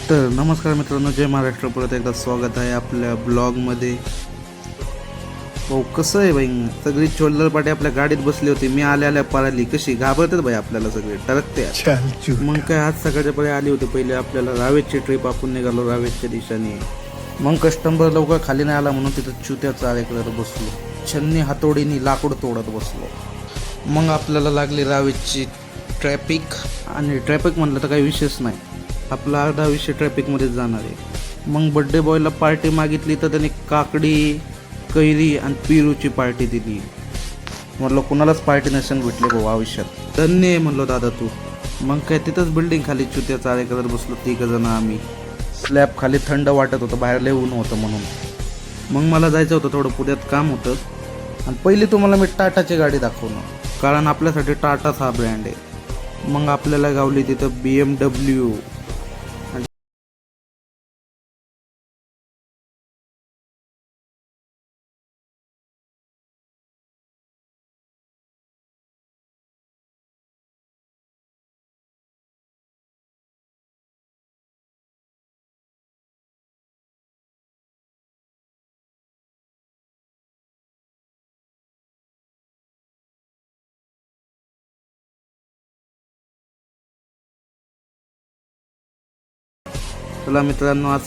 तर नमस्कार मित्रांनो, जय महाराष्ट्र. परत एकदा स्वागत आहे आपल्या ब्लॉगमध्ये. भाऊ कसं आहे बाई, सगळी चोल्लरपाटी आपल्या गाडीत बसली होती. मी आल्या पळाली, कशी घाबरतात भाई आपल्याला, सगळे टरकते. मग काय आज सकाळच्या पहिले आली होती. पहिले आपल्याला रावेतची ट्रिप, आपण निघालो रावेतच्या दिशेने. मग कस्टमर लवकर खाली नाही आला म्हणून तिथं चुत्या चाळेकडे बसलो, छन्नी हातोडीनी लाकूड तोडत बसलो. मग आपल्याला लागली रावेतची ट्रॅफिक. आणि ट्रॅफिक म्हणलं तर काही विशेष नाही, आपला अर्धा विषय ट्रॅफिकमध्येच जाणार आहे. मग बड्डे बॉयला पार्टी मागितली तर त्याने काकडी, कैरी आणि पिरूची पार्टी दिली. म्हटलं कुणालाच पार्टी नसेल भेटले भाऊ आयुष्यात, धन्य आहे म्हणलो दादा तू. मग काय तिथंच बिल्डिंग खाली चुत्या चाळे करत बसलो 3 जण आम्ही. स्लॅब खाली थंड वाटत होतं, बाहेर लय ऊन होतं म्हणून. मग मला जायचं होतं, थोडं पुण्यात काम होतं. आणि पहिली तुम्हाला मी टाटाची गाडी दाखवणार, कारण आपल्यासाठी टाटाच हा ब्रँड आहे. मग आपल्याला गावली तिथं BMW. चला मित्रांनो, आज